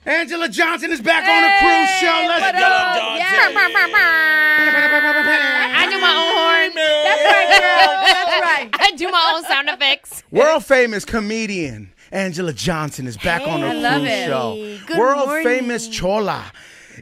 Anjelah Johnson is back on the Cruz Show. Let's go. I do my own horn. That's right, girl. That's right. I do my own sound effects. World famous comedian Anjelah Johnson is back on the Cruz Show. Good World morning. famous Chola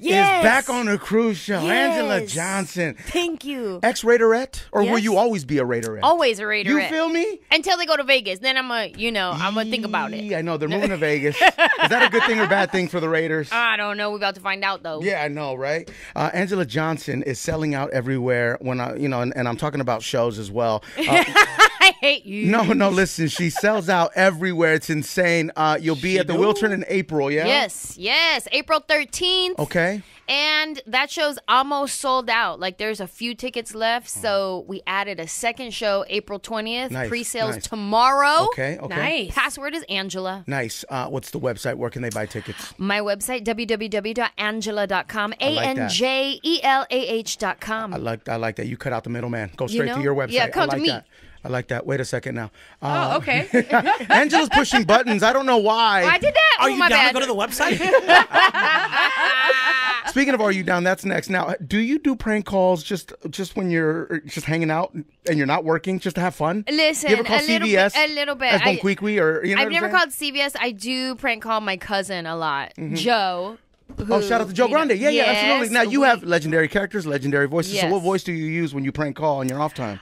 is back on the Cruz Show. Yes. Anjelah Johnson. Thank you. Ex-Raiderette? Or will Yes. you always be a Raiderette? Always a Raiderette. You feel me? Until they go to Vegas. Then I'm gonna think about it. I know, they're moving to Vegas. Is that a good thing or bad thing for the Raiders? I don't know. We're about to find out, though. Yeah, I know, right? Anjelah Johnson is selling out everywhere when and I'm talking about shows as well. I hate you. No, listen, she sells out everywhere. It's insane. You'll be at the Wiltern in April, yeah? Yes. April 13th. Okay. And that show's almost sold out. Like, there's a few tickets left, so we added a second show April 20th. Nice, Pre-sales nice. tomorrow. Okay. Nice. Password is Anjelah. Nice. What's the website? Where can they buy tickets? My website, www.anjelah.com. I like that. ANJELAH.com. I like that. You cut out the middleman. Go straight to your website. Yeah, come I like to me. that. I like that. Wait a second now. Oh, okay. Anjelah's pushing buttons. I don't know why. I did that. Are Oh, you my down bad. to go to the website? Speaking of Are You Down, that's next. Now, do you do prank calls just when you're just hanging out and you're not working, just to have fun? Listen, you ever call CVS? a little bit. As Bon Quiqui or you know I've what never I'm called CVS. I do prank call my cousin a lot, Joe. Oh, shout out to Joe Grande. Yeah, absolutely. Now, you have we- legendary characters, legendary voices. Yes. So what voice do you use when you prank call on your off time?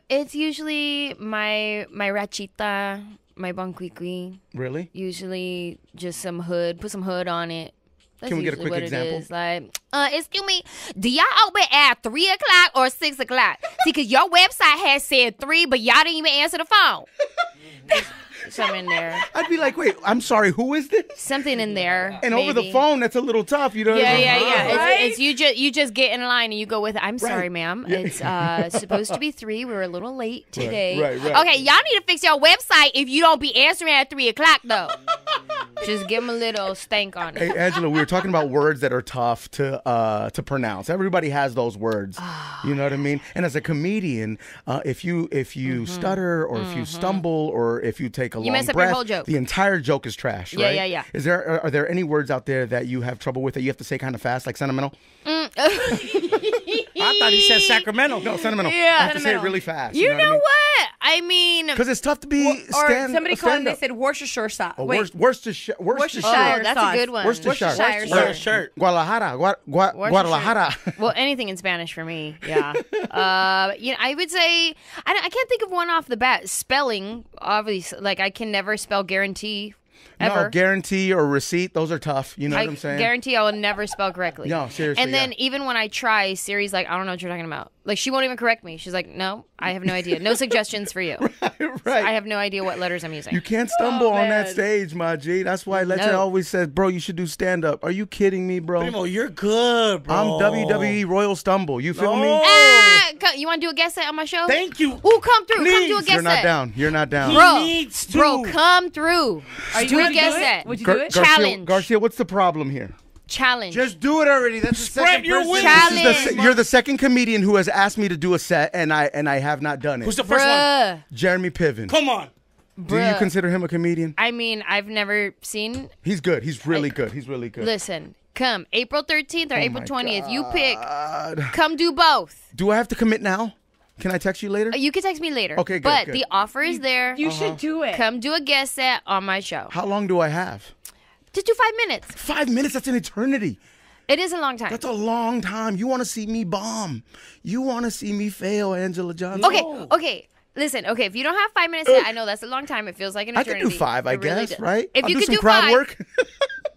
It's usually my rachita, my Bon Quiqui. Really? Usually just some hood, put some hood on it. That's Can we get a usually quick what example? It is. Like, excuse me, do y'all open at 3 o'clock or 6 o'clock? See, because your website has said 3, but y'all didn't even answer the phone. Something in there. I'd be like, wait, I'm sorry, who is this? Something in there. And maybe. over the phone, that's a little tough, you know what I mean? Yeah. Right? It's you just get in line and you go with it. I'm sorry, ma'am. Yeah. It's supposed to be 3. We're a little late today. Right. Okay, y'all need to fix your website if you don't be answering at 3 o'clock, though. Just give them a little stank on it. Hey, Anjelah, we were talking about words that are tough to pronounce. Everybody has those words. You know what I mean? And as a comedian, if you stutter or if you stumble or if you take a long mess up breath, your whole joke. the entire joke is trash, Yeah, right? yeah. Are there any words out there that you have trouble with that you have to say kind of fast, like sentimental? I thought he said Sacramento. No, sentimental. Yeah. I have to say it really fast. You know what? what? I mean, Because it's tough to be Or somebody called and they stand-up. said Worcestershire sauce. Oh, Wait, Worcestershire. Worcestershire. that's sauce. a good one. Worcestershire. Worcestershire Shirt. Guadalajara. Guadalajara. Well, anything in Spanish for me, yeah. I would say I can't think of one off the bat. Spelling, obviously, like I can never spell guarantee ever. No, guarantee or receipt, those are tough. You know what I'm saying? Guarantee I will never spell correctly. No, seriously, And then yeah. even when I try, Siri's like, I don't know what you're talking about. Like, she won't even correct me. She's like, no, I have no idea. No suggestions for you. Right. I have no idea what letters I'm using. You can't stumble on that man. stage, my G. That's why Leche No. always says, bro, you should do stand-up. Are you kidding me, bro? Primo, you're good, bro. I'm WWE Royal Stumble. You feel me? You want to do a guest set on my show? Thank you. Ooh, come through. Come do a Please. guest You're not set. down. You're not down. He Bro, needs to. Bro, come through. Are you Do a going to guest do it? set. Would you do it? Challenge. Garcia, what's the problem here? Challenge. Just do it already. That's the Spread second your person. wings. Challenge. You're the second comedian who has asked me to do a set, and I have not done it. Who's the first one? Bruh. Jeremy Piven. Come on. Do you consider him a comedian? I mean, I've never seen. He's good. He's really good. He's really good. Listen, come April 13th or April my 20th. You pick. God. Come do both. Do I have to commit now? Can I text you later? You can text me later. Okay, good, But good. the offer is there. You should do it. Come do a guest set on my show. How long do I have? Just do 5 minutes. 5 minutes? That's an eternity. It is a long time. That's a long time. You want to see me bomb. You want to see me fail, Anjelah Johnson. Okay. Listen, okay, if you don't have 5 minutes yet, I know that's a long time. It feels like an I eternity. can do 5, I It really guess, does. right? If I'll you do could some do crowd 5, work.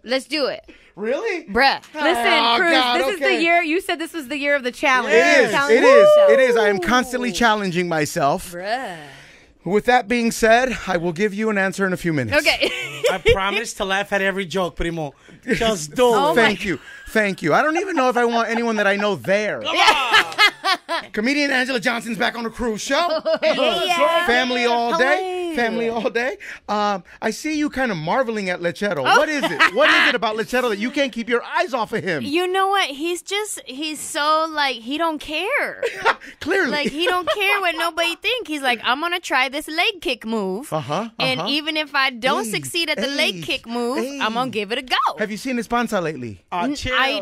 let's do it. Really? Bruh. Listen, Oh, Cruz, God, this is the okay. year. You said this was the year of the challenge. It is. Challenge. It is. It is. I am constantly challenging myself. Bruh. With that being said, I will give you an answer in a few minutes. Okay. I promise to laugh at every joke, Primo. Just do it. Thank you. Thank you. I don't even know if I want anyone that I know there. Come on. Comedian Anjelah Johnson's back on the Cruz Show. Family all day. family all day. I see you kind of marveling at Lechero. What is it? What is it about Lechero that you can't keep your eyes off of him? You know what? He's so like, he don't care. Clearly. Like, he don't care what nobody think. He's like, I'm going to try this leg kick move. And even if I don't succeed at the leg kick move, I'm going to give it a go. Have you seen his panza lately? I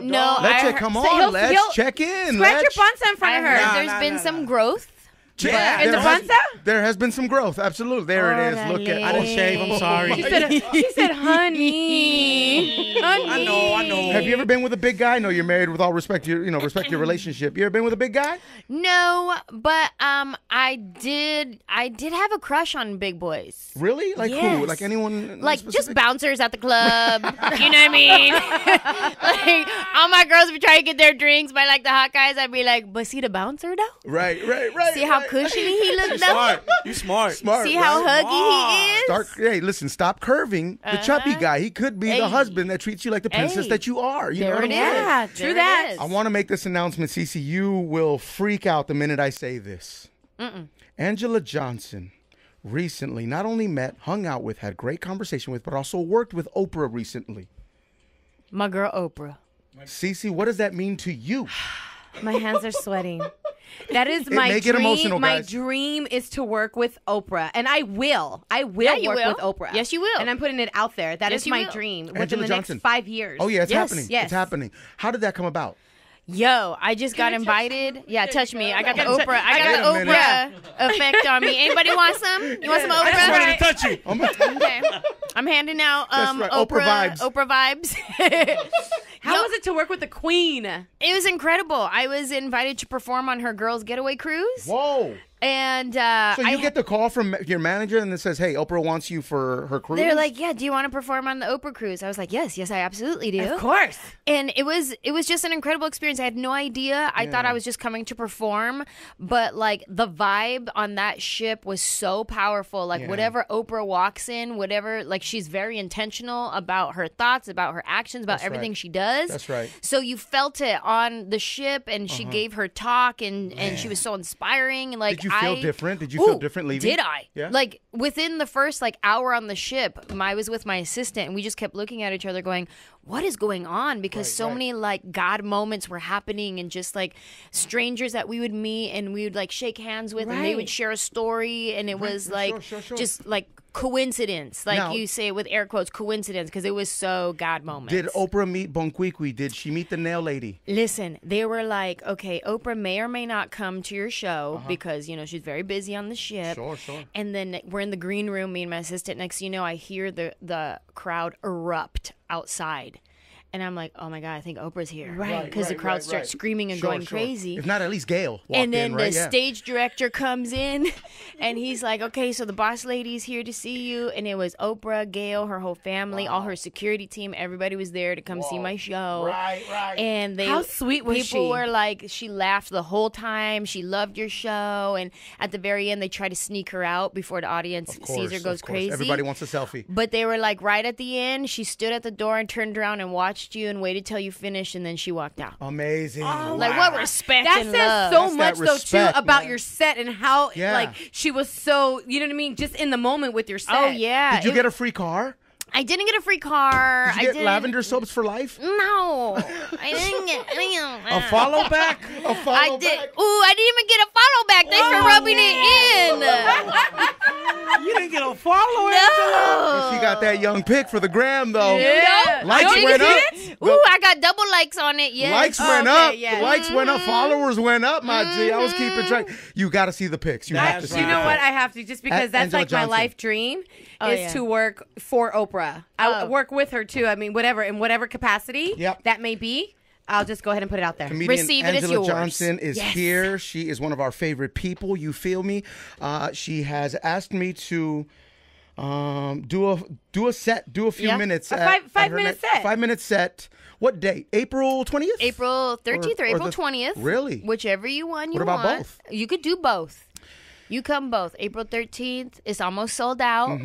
know. Let's come on. Let's check in. Scratch your panza in front of her. There's been some growth. Yeah, In the panza? There has been some growth. Absolutely. There it is. Look at. I didn't shave. I'm sorry. She said, honey. I know. Have you ever been with a big guy? No, you're married. With all respect, respect your relationship. You ever been with a big guy? No, but I did have a crush on big boys. Really? Like Yes. who? Like anyone? Like specific? just bouncers at the club. You know what I mean? Like all my girls would try to get their drinks by like the hot guys. I'd be like, but see the bouncer though? Right. See how cushiony he looked though? You smart. See how huggy he is? Listen, stop curving the chubby guy. He could be the husband that treats you like the princess that you are. You know There what it I'm saying? is. Yeah, true that. I want to make this announcement, Cece. You will freak out the minute I say this. Anjelah Johnson recently not only met, hung out with, had great conversation with, but also worked with Oprah recently. My girl Oprah. Cece, what does that mean to you? My hands are sweating. That is may my get dream. emotional, My guys. dream is to work with Oprah, and I will. you work will. with Oprah. Yes, you will. And I'm putting it out there. That Yes, is you my will. dream Anjelah within the Johnson. next 5 years. Oh, yeah, it's Yes, happening. yes. It's happening. How did that come about? Yo, I just got invited. Yeah, touch me. I got the Oprah. I Wait got a the minute. Oprah effect on me. Anybody want some? You want some I just Oprah? wanted to touch you. Okay. I'm handing out That's right. Oprah vibes. Oprah vibes. How was it to work with the queen? It was incredible. I was invited to perform on her girls' getaway cruise. Whoa. And So you get the call from your manager and it says, hey, Oprah wants you for her cruise? they're like, yeah, do you want to perform on the Oprah cruise? I was like, yes, I absolutely do. Of course. And it was just an incredible experience. I had no idea. I thought I was just coming to perform, but like the vibe on that ship was so powerful. Like whatever Oprah walks in, whatever, like she's very intentional about her thoughts, about her actions, about everything she does. That's right. So you felt it on the ship, and she gave her talk, and she was so inspiring. And like, Did you feel different? Did you feel different leaving? Did I? Yeah. Like within the first like hour on the ship, I was with my assistant, and we just kept looking at each other, going, "What is going on?" Because many like God moments were happening, and just like strangers that we would meet, and we would like shake hands with, and they would share a story, and it was like just like coincidence, like Now, you say with air quotes, coincidence, because it was so God moments. Did Oprah meet Bonquiqui? Did she meet the nail lady? Listen, they were like, okay, Oprah may or may not come to your show because, she's very busy on the ship. Sure. And then we're in the green room, me and my assistant. Next thing you know, I hear the crowd erupt outside. And I'm like, oh my God, I think Oprah's here. Right. Because the crowd starts screaming and going crazy. If not, at least Gail walked And then in, right? the stage director comes in and he's like, okay, so the boss lady's here to see you. And it was Oprah, Gail, her whole family, all her security team. Everybody was there to come see my show. Right. And How sweet was people she? were like, she laughed the whole time. She loved your show. And at the very end, they try to sneak her out before the audience sees her goes crazy. Everybody wants a selfie. But they were like, right at the end, she stood at the door and turned around and watched you and waited till you finished, and then she walked out. Amazing. Like, what respect That and says love. so That's much, that though, respect, too, about man. your set and how, Yeah. like, she was so, you know what I mean, just in the moment with your set. Oh, yeah. Did you get a free car? I didn't get a free car. Did you get lavender soaps for life? No. I didn't get A follow back? A follow I did. back? Ooh, I didn't even get a follow back. Thanks for rubbing it in. You didn't get a follow. No. She got that young pic for the gram, though. Yeah. Likes Oh, you went see up. it? Ooh, I got double likes on it. Yes. Likes went Okay, up. yeah. Likes went up. Followers went up, my G. I was keeping track. You got to see the pics. You have to see You the know what? pics. I have to, just because that's Anjelah like my Johnson. life dream Oh, is yeah. to work for Oprah. I work with her too. I mean, whatever, in whatever capacity Yep. that may be. I'll just go ahead and put it out there. Comedian Receive it, it's Anjelah yours. Johnson is here. She is one of our favorite people. You feel me? She has asked me to do a set, do a few minutes. A at 5 her minute set. 5 minute set. What date? April 20th? April 13th or, Or April the- 20th. Really? Whichever you want. What about both? You could do both. You come both. April 13th. It's almost sold out.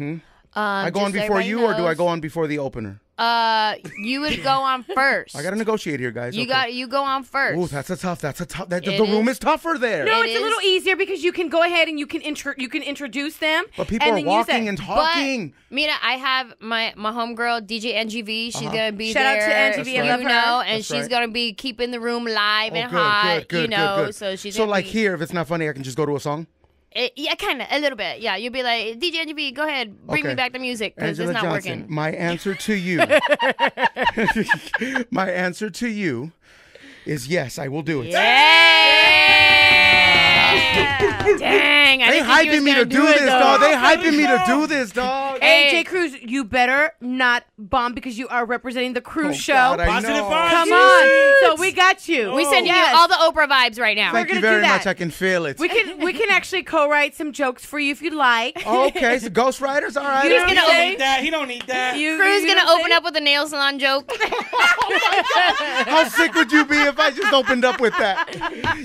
I go on just so before everybody you, or do I knows. go on before the opener? You would go on first. I got to negotiate here, guys. You go on first. Ooh, that's a tough. The room is tougher there. No, it's a little easier because you can go ahead and you can introduce them. But people are walking and talking. But, Mira, I have my homegirl, DJ Angie V. She's going to be Shout there. Shout out to Angie V. I love her. And she's going to be keeping the room live and good, hot. Good. So she's so like here, if it's not funny, I can just go to a song? Yeah, kind of, a little bit. Yeah, you'll be like, DJ Angie V, go ahead, bring me back the music because it's not Johnson, working. My answer to you, is yes, I will do it. Dang, they hyping me to do this, dog. They hyping me to do this, dog. Hey, J. Cruz, you better not bomb because you are representing the Cruz Show. God, Positive vibes. Come on. So we got you. We send you all the Oprah vibes right now. Thank you very much. I can feel it. We can actually co-write some jokes for you if you'd like. Okay, so ghostwriters, all right. He don't need that. Cruz gonna open up with a nail salon joke. How sick would you be if I just opened up with that?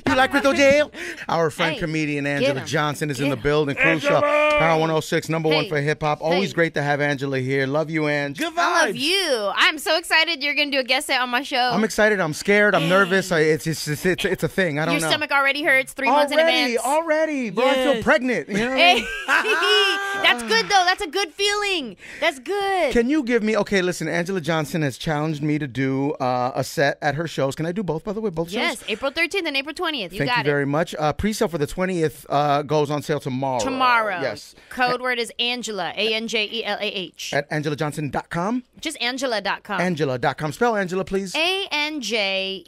You like Crystal Jail? Our friend comedian Anjelah Johnson is in the building. Cruz Show, Power 106, number one for hip hop. Always great to have Anjelah here. Love you, Ange. Good vibes. I love you. I'm so excited you're gonna do a guest set on my show. I'm excited. I'm scared. I'm nervous. It's a thing. I don't know. Your stomach already hurts 3 months in advance. Already, bro. I feel pregnant. You know? Hey. That's good though. That's a good feeling. That's good. Can you give me? Okay, listen. Anjelah Johnson has challenged me to do a set at her shows. Can I do both? By the way, both shows. Yes, April 13th and April 20th. Thank you very much. Pre-sale for the 20th goes on sale tomorrow. Yes. Code word is Anjelah. ANJELAH. At AnjelahJohnson.com. Just Anjelah.com. Anjelah.com. Spell Anjelah, please. ANJELAH.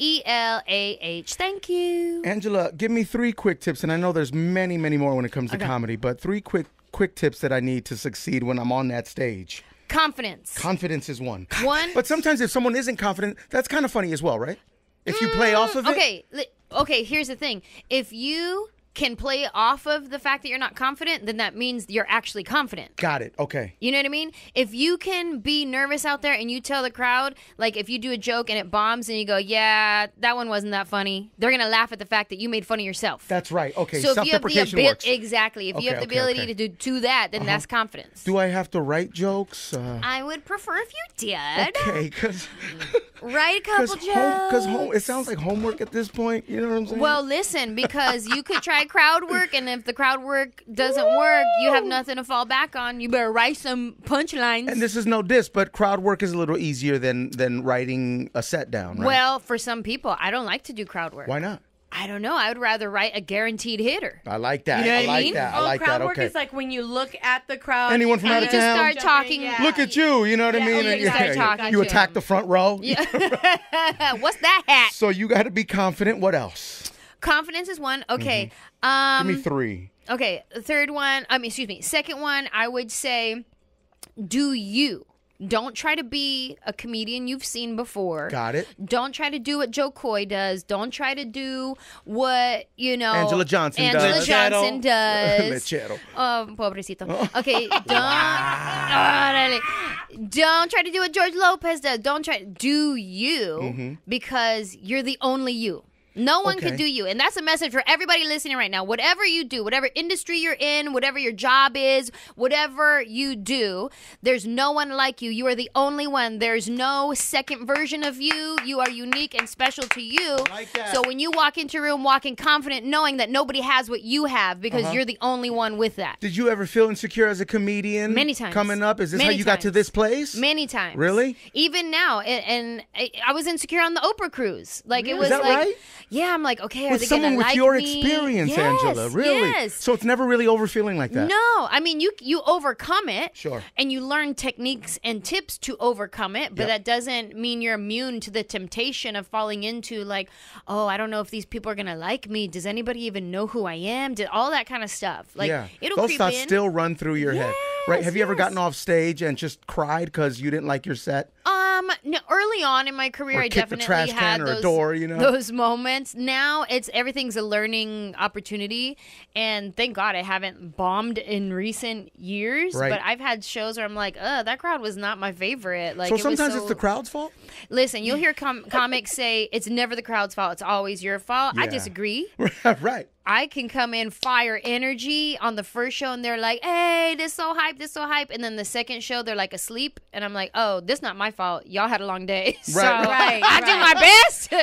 Thank you. Anjelah, give me 3 quick tips, and I know there's many, many more when it comes to comedy, but 3 quick tips that I need to succeed when I'm on that stage. Confidence. Confidence is one. But sometimes if someone isn't confident, that's kind of funny as well, right? If you play off of it. Okay, here's the thing. If you can play off of the fact that you're not confident, then that means you're actually confident. Got it. Okay. You know what I mean? If you can be nervous out there and you tell the crowd, like if you do a joke and it bombs and you go, yeah, that one wasn't that funny, they're going to laugh at the fact that you made fun of yourself. That's right. Okay. So self-deprecation works. Exactly. If you have the ability to do that, then that's confidence. Do I have to write jokes? I would prefer if you did. Okay, because... Write a couple jokes. Because it sounds like homework at this point. You know what I'm saying? Well, listen, because you could try crowd work, and if the crowd work doesn't work, you have nothing to fall back on. You better write some punchlines. And this is no diss, but crowd work is a little easier than writing a set down, right? Well, for some people, I don't like to do crowd work. Why not? I don't know. I would rather write a guaranteed hitter. I like that. You know what I like mean? that. I like crowd that. work Okay. is like when you look at the crowd. Anyone from out of just town? start talking. Yeah. Look at you. You know what I mean? you start talking You to attack the front row. Yeah. What's that hat? So you got to be confident. What else? Confidence is one. Okay. Give me 3. Okay. Second one, I would say, do you. Don't try to be a comedian you've seen before. Got it. Don't try to do what Joe Coy does. Don't try to do what, Anjelah Johnson does. Anjelah Johnson does. Lechero. Oh, pobrecito. Okay, don't try to do what George Lopez does. Don't try. Do you because you're the only you. No one could do you. And that's a message for everybody listening right now. Whatever you do, whatever industry you're in, whatever your job is, whatever you do, there's no one like you. You are the only one. There's no second version of you. You are unique and special to you. Like that. So when you walk into a room walking confident, knowing that nobody has what you have because you're the only one with that. Did you ever feel insecure as a comedian? Many times. Coming up? Is this Many how you got to times. this place? Many times. Really? Even now. And I was insecure on the Oprah cruise. Like it was Is that like... right? Yeah, I'm like, okay, are With they someone gonna with like your me? experience, Yes, Anjelah. Really? Yes. So it's never really over feeling like that? No. I mean, you overcome it. Sure. And you learn techniques and tips to overcome it, but that doesn't mean you're immune to the temptation of falling into like, oh, I don't know if these people are going to like me. Does anybody even know who I am? All that kind of stuff. Like, it'll those creep thoughts in. still run through your head. Right? Have you ever gotten off stage and just cried because you didn't like your set? No, early on in my career, Or I kick the definitely trash had can or a those, door, you know? those moments. Now everything's a learning opportunity, and thank God I haven't bombed in recent years. Right. But I've had shows where I'm like, that crowd was not my favorite. Like, So it was sometimes it's the crowd's fault? Listen, you'll hear comics say it's never the crowd's fault. It's always your fault. I Yeah. disagree. Right. I can come in fire energy on the first show and they're like, hey, this so hype, this so hype. And then the second show, they're like asleep. And I'm like, oh, this not my fault. Y'all had a long day. So I did my best.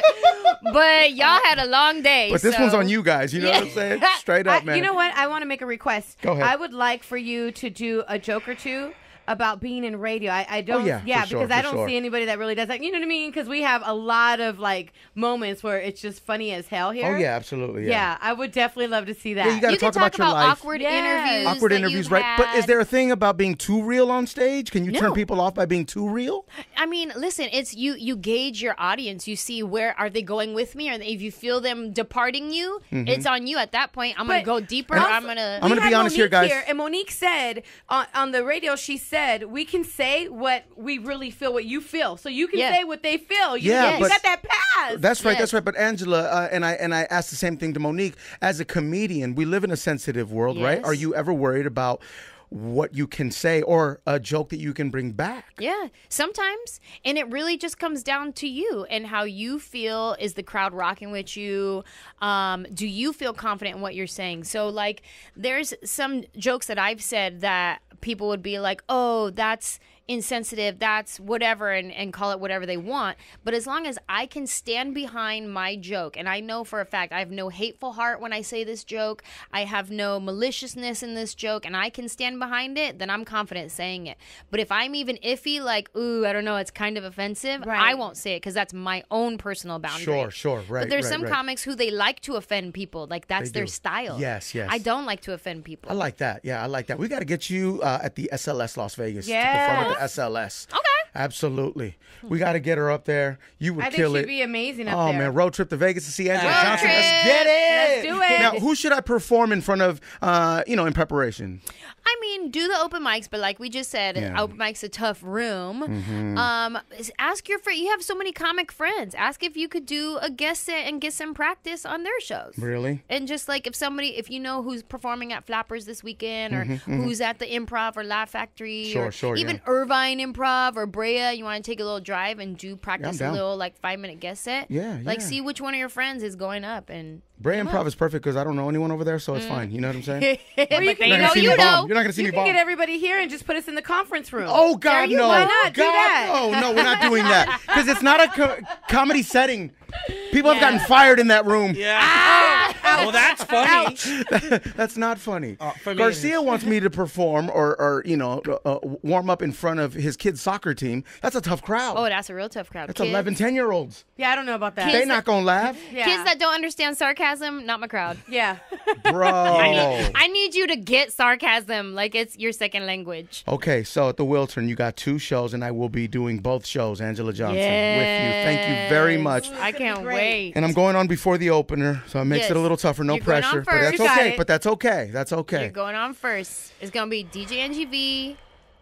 But y'all had a long day. But this one's on you guys. You know what I'm saying? Straight up, man. You know what? I want to make a request. Go ahead. I would like for you to do a joke or two about being in radio. I don't, for sure, because I don't for see anybody that really does that. You know what I mean? Because we have a lot of like moments where it's just funny as hell here. Oh, yeah, absolutely. Yeah, I would definitely love to see that. Yeah, you got to You can talk about your life. awkward interviews. Awkward that interviews, you've right? But is had. there a thing about being too real on stage? Can you turn No. people off by being too real? I mean, listen, it's you gauge your audience. You see where are they going with me? Or if you feel them departing you, it's on you at that point. I'm going to go deeper. I'm going to... I'm gonna be honest here, guys. And Monique said on the radio, she said, we can say what we really feel, what you feel. So you can say what they feel. You got that pass. That's right. That's right. But Anjelah, and I asked the same thing to Monique. As a comedian, we live in a sensitive world, right? Yes. Are you ever worried about what you can say or a joke that you can bring back? Yeah, sometimes. And it really just comes down to you and how you feel. Is the crowd rocking with you? Do you feel confident in what you're saying? So, like, there's some jokes that I've said that people would be like, oh, that's insensitive, that's whatever, and call it whatever they want. But as long as I can stand behind my joke, and I know for a fact I have no hateful heart when I say this joke, I have no maliciousness in this joke, and I can stand behind it, then I'm confident saying it. But if I'm even iffy, like, ooh, I don't know, it's kind of offensive, I won't say it because that's my own personal boundary. Sure, right. But there's right, some right. comics who they like to offend people. Like, that's They their do. style. Yes. I don't like to offend people. I like that. Yeah, I like that. We got to get you at the SLS Las Vegas to Yes. perform at the SLS. Okay. Absolutely. We got to get her up there. You would I think kill she'd it. be amazing up Oh, there. man. Road trip to Vegas to see Anjelah Road Johnson. trip. Let's get it. Let's do it. Now, who should I perform in front of, in preparation? I mean, do the open mics, but like we just said, Yeah. open mic's a tough room. Mm-hmm. Ask your friend. You have so many comic friends. Ask if you could do a guest set and get some practice on their shows. Really? And just like if you know who's performing at Flappers this weekend, or who's at the Improv or Laugh Factory, Sure, or even yeah. Irvine Improv or Brea, you want to take a little drive and do practice a down. little like 5-minute guest set. Yeah, Like yeah. see which one of your friends is going up and. Brea Improv is perfect because I don't know anyone over there, so it's fine. You know what I'm saying? But you they can- You're not know gonna see you me bomb. know. You're not going to see You me can bomb. get everybody here and just put us in the conference room. Oh, God, you- no. why not? Do God, that. no, we're not doing that. Because it's not a comedy setting. People have gotten fired in that room. Yeah. Well, that's funny. That's not funny. For me, Garcia it is. wants me to perform or warm up in front of his kid's soccer team. That's a tough crowd. Oh, that's a real tough crowd. That's Kids- 11, 10-year-olds. Yeah, I don't know about that. Kids They not going to laugh. Yeah. Kids that don't understand sarcasm, not my crowd. Yeah. Bro. I need you to get sarcasm like it's your second language. Okay, so at the Wiltern, you got 2 shows, and I will be doing both shows, Anjelah Johnson, with you. Thank you very much. I can't Great. wait. And I'm going on before the opener, so it makes Yes. it a little tougher. No You're going on pressure, but first. that's You got okay. it. But that's okay. That's okay. You're going on first. It's going to be DJ NGV,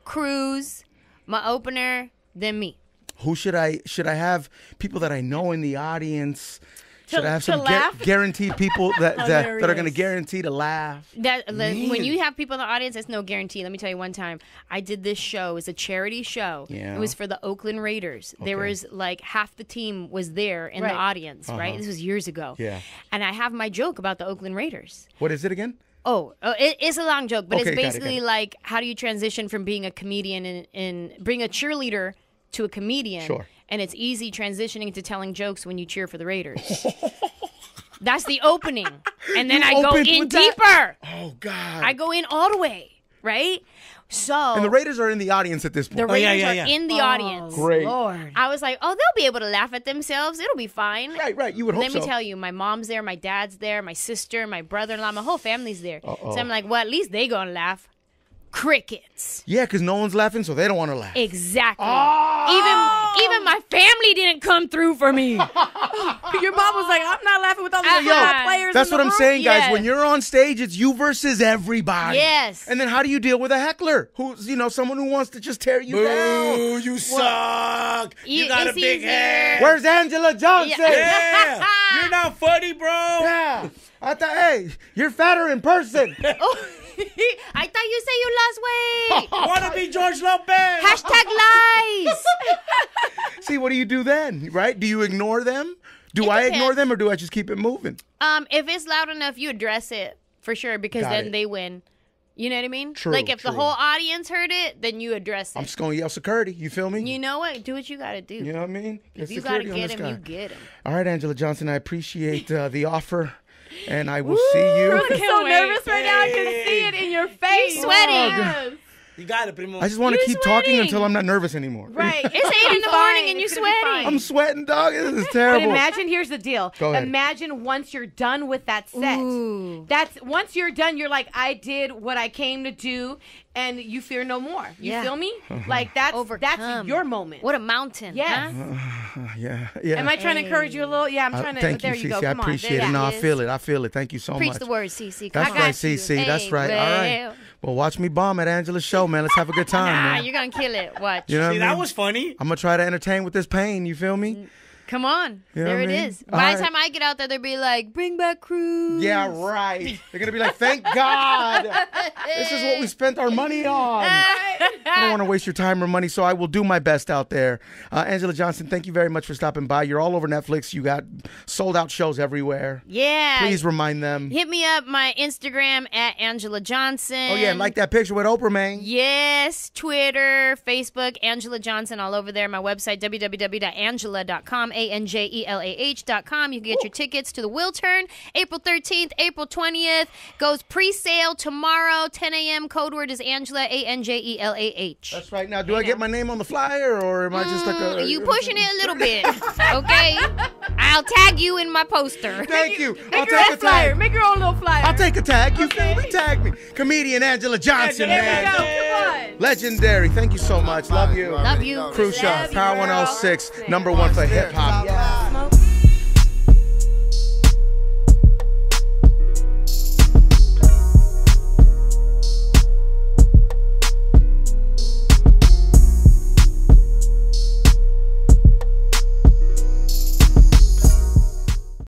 Cruz, my opener, then me. Who should I have? People that I know in the audience. Should I have to some laugh? guaranteed people that are going to Hilarious. guarantee to laugh? When you have people in the audience, it's no guarantee. Let me tell you one time, I did this show. It was a charity show. Yeah. It was for the Oakland Raiders. There Okay. was like half the team was there in Right. the audience, right? This was years ago. Yeah. And I have my joke about the Oakland Raiders. What is it again? It's a long joke, but Okay, it's got it, basically got it. like how do you transition from being a comedian and bring a cheerleader to a comedian? Sure. And it's easy transitioning to telling jokes when you cheer for the Raiders. That's the opening. And then You I go opened in with that? deeper. Oh, God. I go in all the way, right? So and the Raiders are in the audience at this point. the Raiders yeah. are in the audience. Great. Lord. I was like, oh, they'll be able to laugh at themselves. It'll be fine. Right. You would hope Let so. me tell you, my mom's there, my dad's there, my sister, my brother-in-law, my whole family's there. Uh-oh. So I'm like, well, at least they gonna laugh. Crickets. Yeah, because no one's laughing, so they don't want to laugh. Exactly. Oh! Even my family didn't come through for me. Your mom was like, I'm not laughing with all these Yo, football players. That's in the what I'm room. saying, guys. Yeah. When you're on stage, it's you versus everybody. Yes. And then how do you deal with a heckler who's, someone who wants to just tear you down? Boo, you suck. You got a it's big easier. head. Where's Anjelah Johnson? Yeah. You're not funny, bro. Yeah. I thought, hey, you're fatter in person. I thought you said you lost weight. I want to be George Lopez. Hashtag lies. See, what do you do then, right? Do you ignore them? Do I ignore them, or do I just keep it moving? If it's loud enough, you address it for sure, because then they win. You know what I mean? True. Like if the whole audience heard it, then you address it. I'm just gonna yell security. You feel me? You know what? Do what you gotta do. You know what I mean? If you gotta get him, you get him. All right, Anjelah Johnson, I appreciate the offer, and I will see you. I'm so nervous right now. I can see it in your face. You're sweating. Yes. You got it, primo. I just want to keep talking until I'm not nervous anymore. Right. It's 8 in the morning and you're sweating. I'm sweating, dog. This is terrible. But imagine, here's the deal. Go ahead. Imagine once you're done with that set. Ooh. Once you're done, you're like, I did what I came to do, and you fear no more. You feel me? Like that's your moment. What a mountain. Yes. Huh? Yeah. Am I trying to encourage you a little? Yeah, I'm trying to. Thank there you, you go. Cece. I Come on. appreciate There it. No, I is. feel it. I feel it. Thank you so Preach much. the word, CC. That's Come right, on. CC. That's Hey, right. All right. Well, watch me bomb at Anjelah's show, man. Let's have a good time, man. You're gonna kill it. Watch. You know what I See, mean? that was funny. I'm gonna try to entertain with this pain. You feel me? Come on. You know There what it I mean? is. All By the right. time I get out there, they'll be like, bring back Cruz. Yeah, right. They're gonna be like, thank God. This is what we spent our money on. I don't want to waste your time or money, so I will do my best out there. Anjelah Johnson, thank you very much for stopping by. You're all over Netflix. You got sold out shows everywhere. Yeah. Please remind them. Hit me up, my Instagram at Anjelah Johnson. Oh yeah, and like that picture with Oprah, man. Yes, Twitter, Facebook, Anjelah Johnson, all over there. My website, www.anjelah.com, ANJELAH.com. You can get your tickets to the Wiltern, April 13th, April 20th. Goes pre-sale tomorrow, 10 a.m. Code word is Anjelah, ANJELAH. That's right. Now, do I get my name on the flyer, or am I just like a... You pushing it a little bit, okay? I'll tag you in my poster. Thank you. I'll Make your take own a flyer. tag. Make your own little flyer. I'll take a tag. You feel me? Tag me. Comedian Anjelah Johnson, There man. we go. Come on. Legendary. Thank you so much. Love you. Love you. Cruise Show. Love you, Power girl. 106. #1 for hip hop.